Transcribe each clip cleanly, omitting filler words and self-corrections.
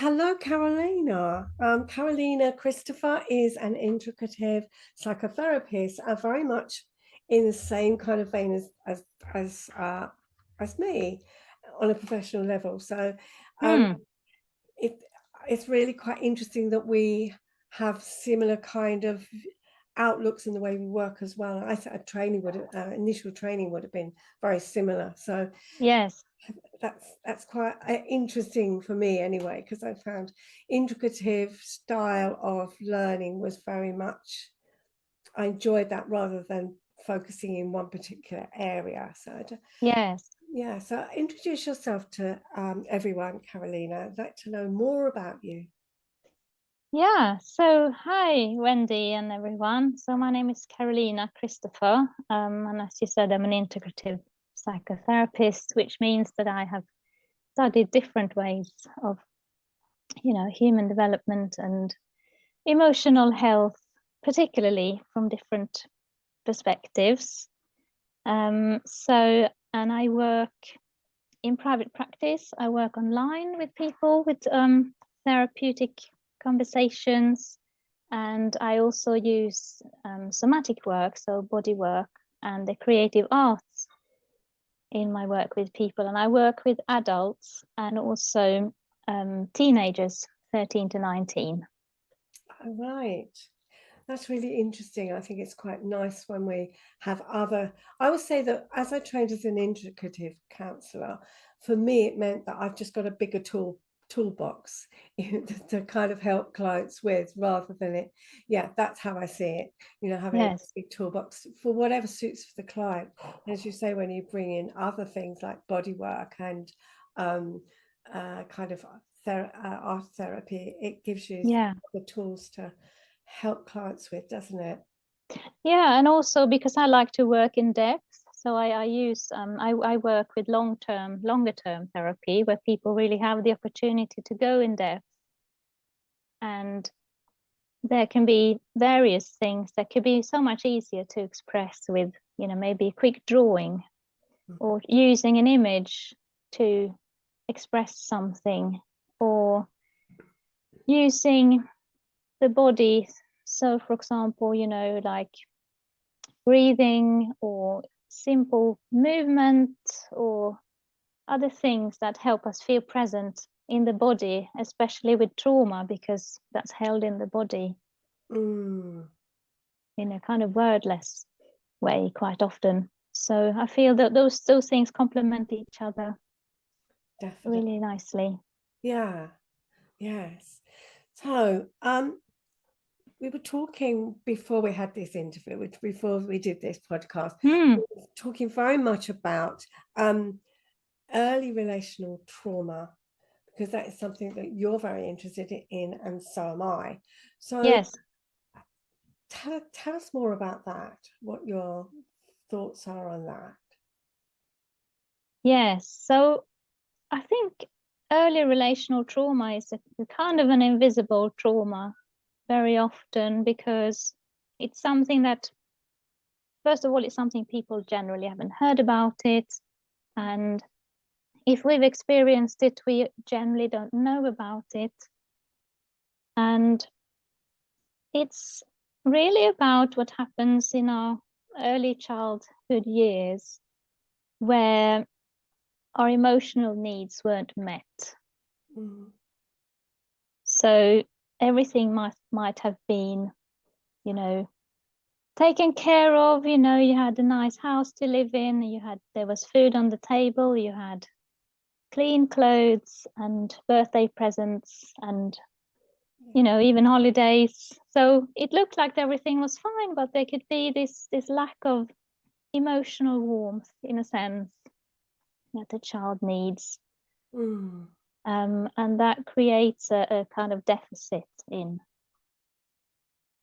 Hello, Karolina. Karolina Christopher is an integrative psychotherapist, very much in the same kind of vein as me on a professional level. So um, Hmm. it it's really quite interesting that we have similar kind of outlooks in the way we work as well. I thought initial training would have been very similar. So Yes. that's quite interesting for me anyway, because I found integrative style of learning was very much, I enjoyed that rather than focusing in one particular area. Yes. Yeah, so introduce yourself to everyone, Karolina. I'd like to know more about you. Yeah. So, hi, Wendy and everyone. So, my name is Karolina Christopher. And as you said, I'm an integrative psychotherapist, which means that I have studied different ways of, human development and emotional health, particularly from different perspectives. And I work in private practice. I work online with people with therapeutic conversations, and I also use somatic work, so body work, and the creative arts in my work with people. And I work with adults and also teenagers, 13 to 19. All right. That's really interesting. I think it's quite nice when we have I would say that as I trained as an integrative counsellor, for me, it meant that I've just got a bigger toolbox to kind of help clients with rather than it. Yeah, that's how I see it. Having a Yes. big toolbox for whatever suits for the client. As you say, when you bring in other things like body work and kind of art therapy, it gives you Yeah. the tools to help clients with, doesn't it? Yeah, and also because I like to work in depth, so I work with longer term therapy where people really have the opportunity to go in depth, and there can be various things that could be so much easier to express with, maybe a quick drawing or using an image to express something, or using the body. So, for example, like breathing or simple movement or other things that help us feel present in the body, especially with trauma, because that's held in the body Mm, in a kind of wordless way quite often. So I feel that those things complement each other definitely. really nicely. Yeah. Yes. So, we were talking before we had this interview, before we did this podcast, Hmm. we were talking very much about early relational trauma, because that is something that you're very interested in, and so am I. So, Yes. tell us more about that, what your thoughts are on that. Yes. So I think early relational trauma is a kind of an invisible trauma very often, because it's something that, first of all, it's something people generally haven't heard about it. And if we've experienced it, we generally don't know about it. And it's really about what happens in our early childhood years where our emotional needs weren't met. Mm, So everything might have been, you know, taken care of. You had a nice house to live in, there was food on the table, you had clean clothes and birthday presents and even holidays. So it looked like everything was fine, but there could be this lack of emotional warmth, in a sense, that a child needs. mm. And that creates a kind of deficit in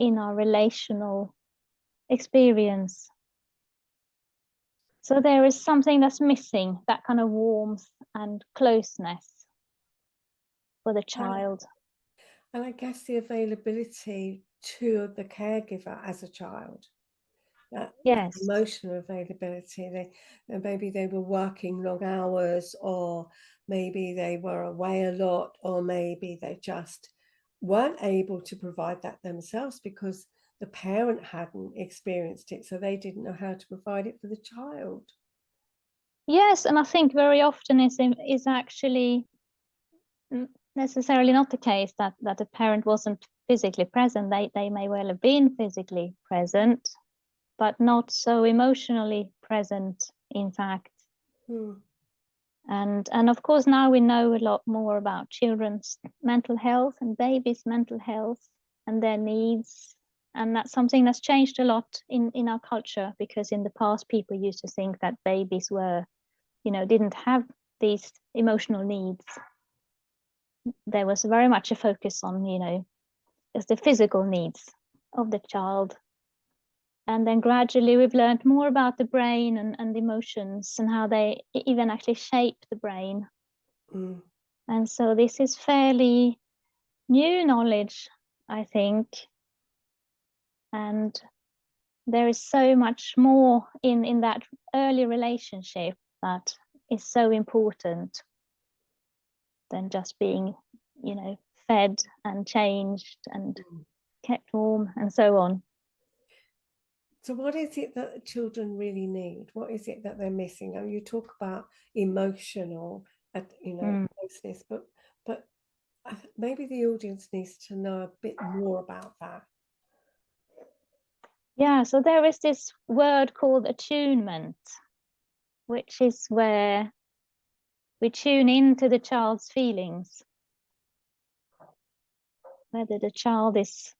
our relational experience. So there is something that's missing, that kind of warmth and closeness for the child. And I guess the availability to the caregiver as a child, that Yes. emotional availability. Maybe they were working long hours, or maybe they were away a lot, or maybe they just weren't able to provide that themselves because the parent hadn't experienced it, so they didn't know how to provide it for the child. Yes, and I think very often is actually necessarily not the case that the parent wasn't physically present. They may well have been physically present, but not so emotionally present, in fact. Hmm. And of course now we know a lot more about children's mental health and babies' mental health and their needs. And that's something that's changed a lot in our culture, because in the past people used to think that babies were, didn't have these emotional needs. There was very much a focus on, as the physical needs of the child. And then gradually we've learned more about the brain and emotions and how they even actually shape the brain. Mm. And so this is fairly new knowledge, I think. And there is so much more in that early relationship that is so important than just being, fed and changed and kept warm and so on. So what is it that children really need? What is it that they're missing? Now you talk about emotional, closeness, but maybe the audience needs to know a bit more about that. Yeah, so there is this word called attunement, which is where we tune into the child's feelings, whether the child is,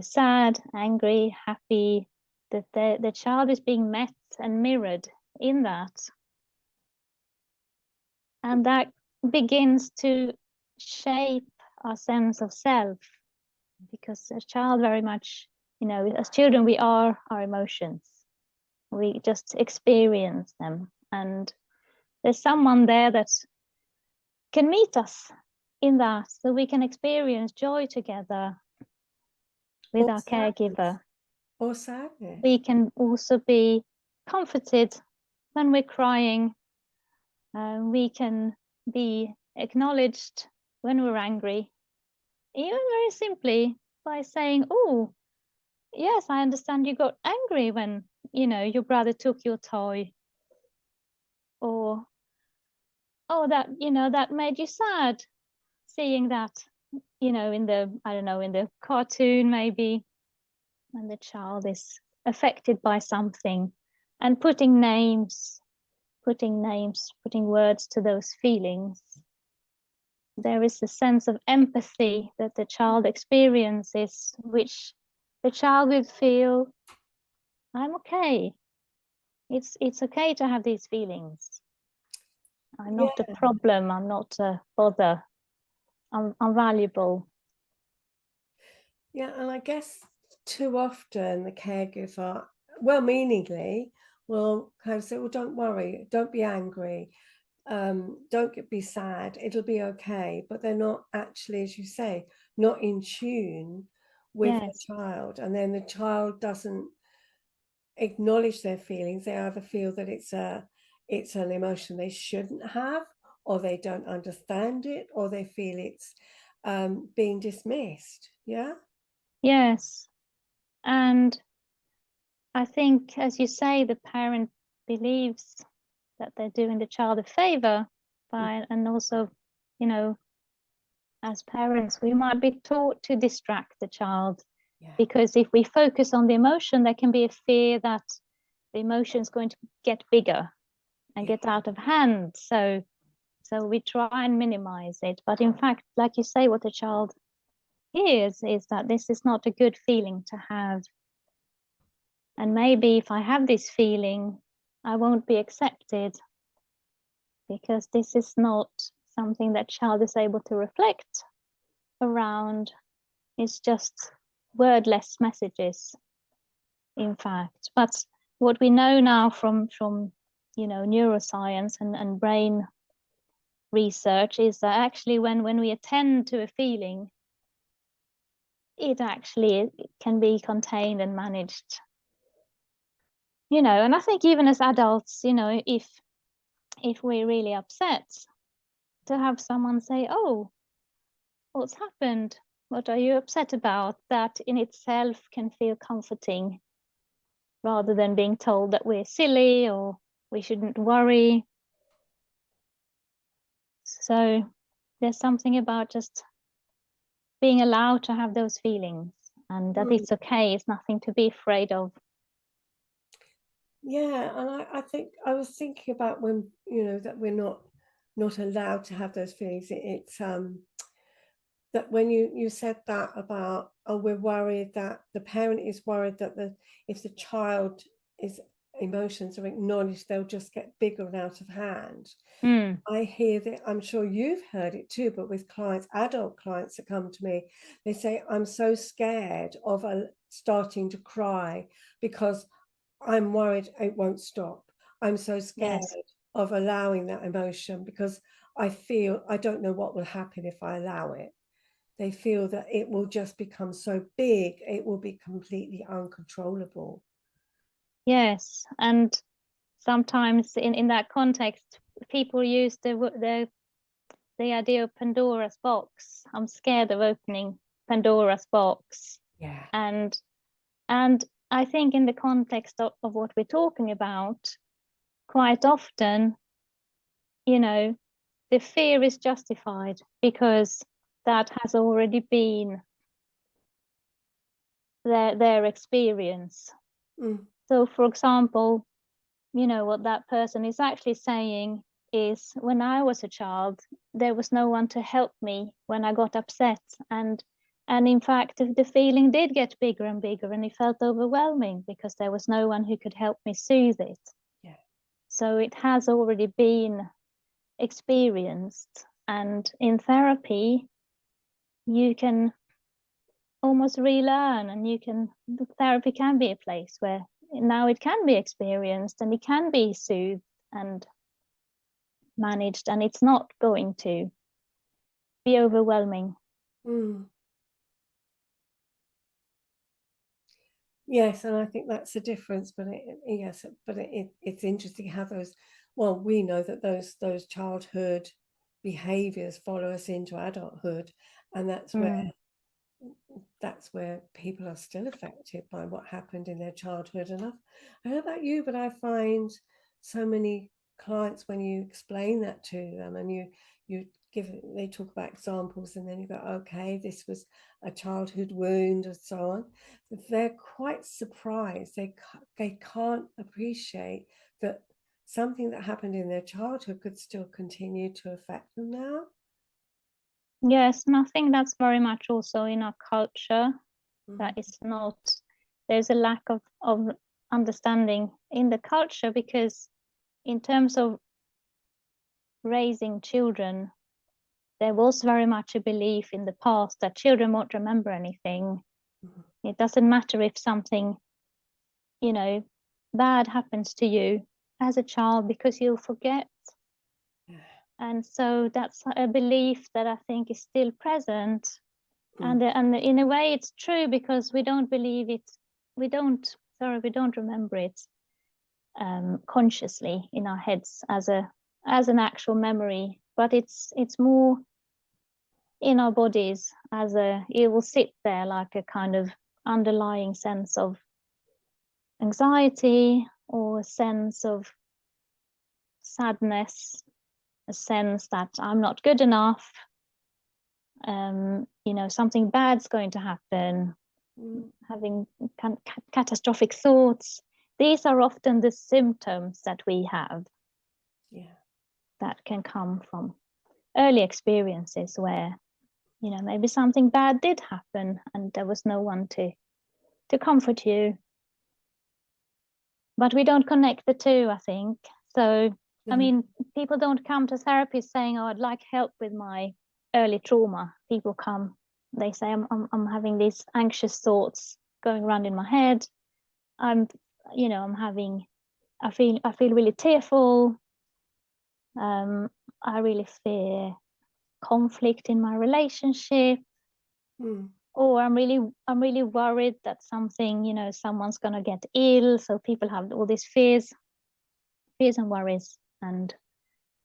sad, angry, happy, that the child is being met and mirrored in that. And that begins to shape our sense of self, because a child very much, as children, we are our emotions. We just experience them. And there's someone there that can meet us in that, so we can experience joy together with Or our sadness. caregiver. Or sadness. We can also be comforted when we're crying. We can be acknowledged when we're angry, even very simply by saying, "Oh, yes, I understand you got angry when, your brother took your toy," or, "Oh, that made you sad, seeing that, in the, I don't know, in the cartoon maybe, when the child is affected by something," and putting words to those feelings. There is a sense of empathy that the child experiences, which the child will feel, "I'm okay. It's okay to have these feelings. I'm not a Yeah. problem. I'm not a bother. I'm valuable." Yeah, and I guess too often the caregiver, well-meaningly, will kind of say, "Well, don't worry, don't be angry, be sad, it'll be okay." But they're not actually, as you say, not in tune with the Yes. child, and then the child doesn't acknowledge their feelings. They either feel that it's an emotion they shouldn't have, or they don't understand it, or they feel it's being dismissed. Yeah. Yes. And I think, as you say, the parent believes that they're doing the child a favor by, and also, you know, as parents, we might be taught to distract the child, Yeah. because if we focus on the emotion, there can be a fear that the emotion is going to get bigger and Yeah. get out of hand. So we try and minimize it. But in fact, like you say, what the child hears is that this is not a good feeling to have. And maybe if I have this feeling, I won't be accepted, because this is not something that child is able to reflect around. It's just wordless messages, in fact. But what we know now from neuroscience and brain research is that actually when we attend to a feeling, it actually can be contained and managed. And I think even as adults, if we're really upset, to have someone say, oh, what's happened? What are you upset about? That in itself can feel comforting rather than being told that we're silly or we shouldn't worry. So there's something about just being allowed to have those feelings and that Mm. it's okay, it's nothing to be afraid of. Yeah, and I think I was thinking about when, that we're not allowed to have those feelings. It's that when you said that about, oh, we're worried that the parent is worried that if the child is emotions are acknowledged, they'll just get bigger and out of hand. Mm, I hear that, I'm sure you've heard it too, but with clients, adult clients that come to me, they say, I'm so scared of starting to cry because I'm worried it won't stop. I'm so scared yes. of allowing that emotion because I feel I don't know what will happen if I allow it. They feel that it will just become so big, it will be completely uncontrollable. Yes. And sometimes in that context, people use the idea of Pandora's box. I'm scared of opening Pandora's box. Yeah. And and I think in the context of what we're talking about, quite often, you know, the fear is justified because that has already been their experience. Mm. So for example, what that person is actually saying is, when I was a child, there was no one to help me when I got upset, and in fact the feeling did get bigger and bigger, and it felt overwhelming because there was no one who could help me soothe it. Yeah. So it has already been experienced, and in therapy you can almost relearn, and therapy can be a place where now it can be experienced and it can be soothed and managed, and it's not going to be overwhelming. Mm. Yes, and I think that's the difference. But yes, but it's interesting how those. Well, we know that those childhood behaviors follow us into adulthood, and Mm. that's where people are still affected by what happened in their childhood. And I don't know about you, but I find so many clients, when you explain that to them and you they talk about examples, and then you go, okay, this was a childhood wound or so on. They're quite surprised. They can't appreciate that something that happened in their childhood could still continue to affect them now. Yes, and I think that's very much also in our culture that Mm. is not, there's a lack of understanding in the culture, because in terms of raising children, there was very much a belief in the past that children won't remember anything. Mhm. It doesn't matter if something, you know, bad happens to you as a child because you'll forget. Yeah. And so that's a belief that I think is still present. Mm. And in a way it's true, because we don't believe it, we don't remember it consciously in our heads as an actual memory, but it's more in our bodies it will sit there like a kind of underlying sense of anxiety, or a sense of sadness, a sense that I'm not good enough, something bad's going to happen, Mm. having catastrophic thoughts. These are often the symptoms that we have Yeah. that can come from early experiences where, maybe something bad did happen and there was no one to comfort you. But we don't connect the two, I think. So, I No. mean, people don't come to therapy saying, oh, I'd like help with my early trauma. People come, they say, I'm having these anxious thoughts going around in my head. I'm, I'm having, I feel really tearful. Um, I really fear conflict in my relationship, Mm. or I'm really worried that something, someone's gonna get ill. So people have all these fears and worries, and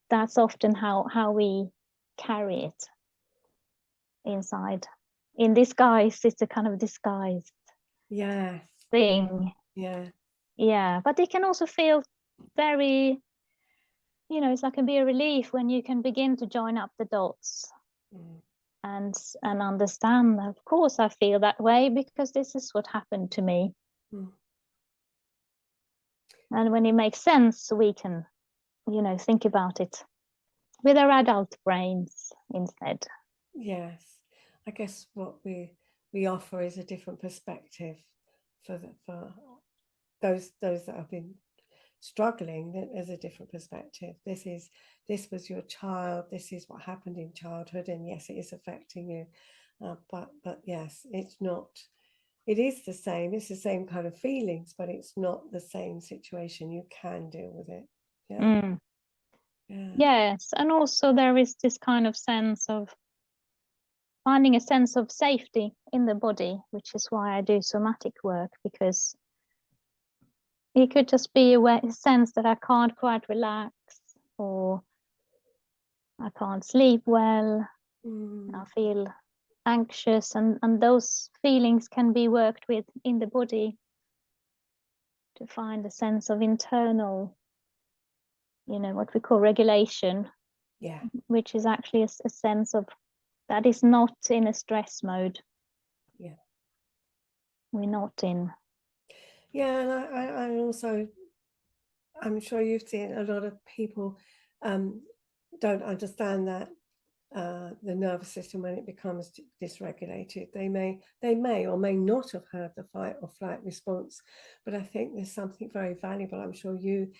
that's often how we carry it inside. In disguise, it's a kind of disguised Yes. thing. Yeah. Yeah, but it can also feel very, it's like, can be a relief when you can begin to join up the dots Mm. and understand that, of course I feel that way because this is what happened to me. Mm. And when it makes sense, we can, think about it with our adult brains instead. Yes. I guess what we offer is a different perspective for those that have been struggling. There's a different perspective. This was your child. This is what happened in childhood, and yes, it is affecting you. But yes, it's not. It is the same. It's the same kind of feelings, but it's not the same situation. You can deal with it. Yeah. Mm. Yeah. Yes, and also there is this kind of sense of finding a sense of safety in the body, which is why I do somatic work, because it could just be a sense that I can't quite relax, or I can't sleep well, I feel anxious, and those feelings can be worked with in the body to find a sense of internal, what we call regulation, Yeah. which is actually a sense of that is not in a stress mode. Yeah. We're not in. Yeah, and I also, I'm sure you've seen a lot of people don't understand that the nervous system, when it becomes dysregulated, they may or may not have heard the fight or flight response. But I think there's something very valuable. I'm sure you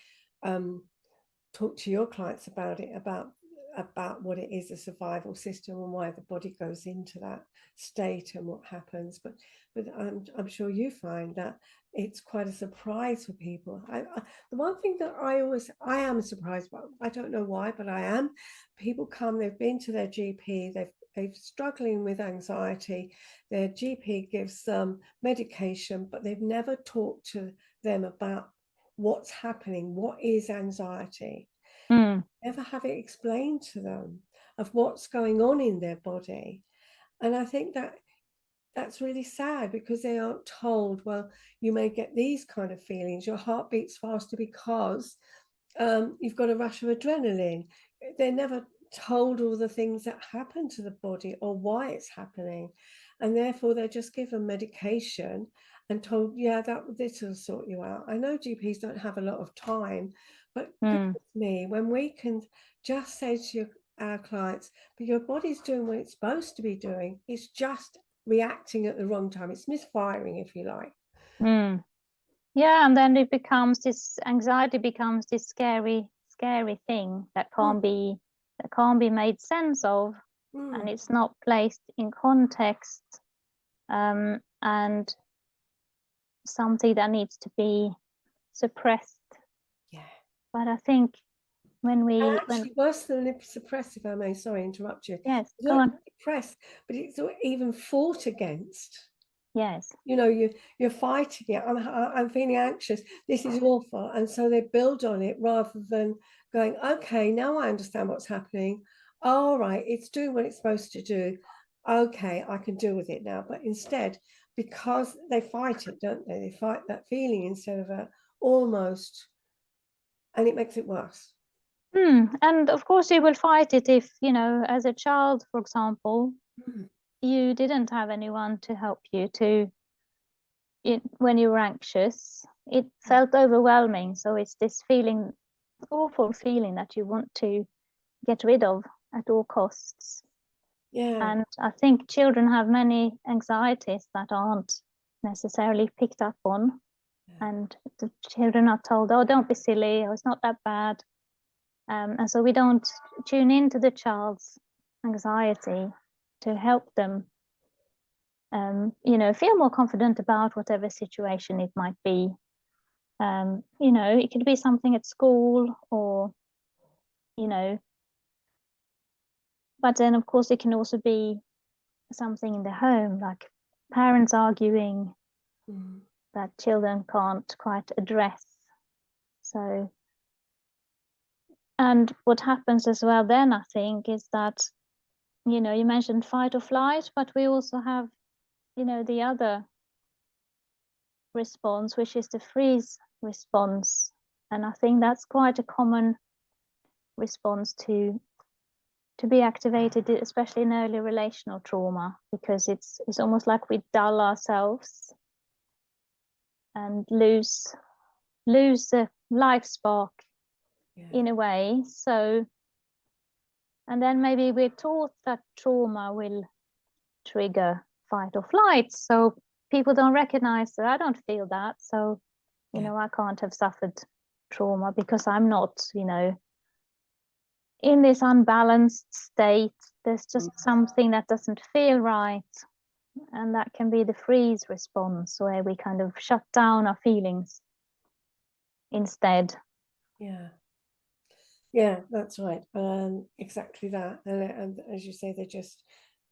talk to your clients about it, about what it is, a survival system, and why the body goes into that state and what happens. But I'm sure you find that it's quite a surprise for people. The one thing that I am surprised about, I don't know why, but I am. People come, they've been to their GP, they're struggling with anxiety. Their GP gives them medication, but they've never talked to them about what's happening, what is anxiety. Mm. Never have it explained to them of what's going on in their body. And I think that's really sad, because they aren't told, well, you may get these kind of feelings, your heart beats faster because you've got a rush of adrenaline. They're never told all the things that happen to the body or why it's happening, and therefore they're just given medication and told, yeah, this will sort you out. I know GPs don't have a lot of time, but goodness me, when we can just say to our clients, but your body's doing what it's supposed to be doing, it's just reacting at the wrong time, it's misfiring, if you like. Mm. Yeah, and then it becomes this anxiety becomes this scary thing that can't be made sense of, and it's not placed in context, and something that needs to be suppressed. Yeah. But I think when Actually, worse than suppressed, if I may, sorry, interrupt you. yes, It's go not on. suppressed, but it's even fought against. Yes. You're fighting it. I'm feeling anxious. This is awful, and so they build on it rather than going, okay, now I understand what's happening. All right, it's doing what it's supposed to do. Okay, I can deal with it now. But instead, because they fight it, don't they? They fight that feeling instead of almost, and it makes it worse. And of course you will fight it if, as a child, for example, Mm. you didn't have anyone to help you when you were anxious. It felt overwhelming. So it's this feeling, awful feeling that you want to get rid of at all costs. Yeah. And I think children have many anxieties that aren't necessarily picked up on. And the children are told, oh, don't be silly, or it's not that bad. And so we don't tune into the child's anxiety to help them, feel more confident about whatever situation it might be. It could be something at school, or, but then of course it can also be something in the home, like parents arguing that children can't quite address. So, and what happens as well then, I think, is that you know, you mentioned fight or flight, but we also have, you know, the other response, which is the freeze response. And I think that's quite a common response to be activated, especially in early relational trauma, because it's almost like we dull ourselves and lose the life spark in a way. So, and then maybe we're taught that trauma will trigger fight or flight. So people don't recognize that I don't feel that. So, you know, I can't have suffered trauma because I'm not, you know, in this unbalanced state. There's just something that doesn't feel right. And that can be the freeze response, where we kind of shut down our feelings instead. Yeah, that's right. Exactly that. And as you say, they just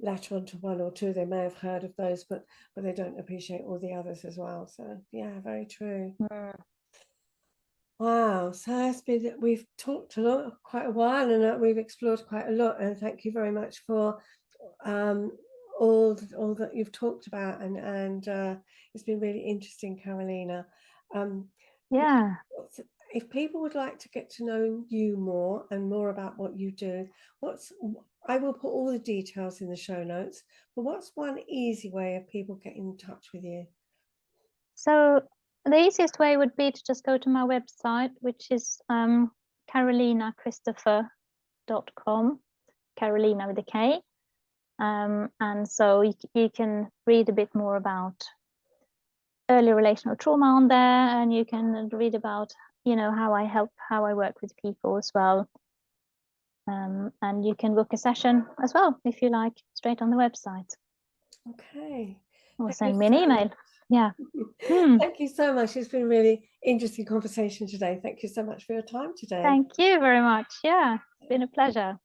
latch onto one or two. They may have heard of those, but they don't appreciate all the others as well. So yeah, very true. Wow. So we've talked a lot, quite a while, and we've explored quite a lot. And thank you very much for all that you've talked about, and it's been really interesting, Karolina. Yeah. If people would like to get to know you more and more about what you do, I will put all the details in the show notes, but what's one easy way of people getting in touch with you? So the easiest way would be to just go to my website, which is carolinachristopher.com, Karolina with a K. And so you can read a bit more about early relational trauma on there, and you can read about, you know, how I work with people as well. And you can book a session as well if you like, straight on the website. Okay. Or send me an email. Yeah. Thank you so much. It's been a really interesting conversation today. Thank you so much for your time today. Thank you very much. Yeah, it's been a pleasure.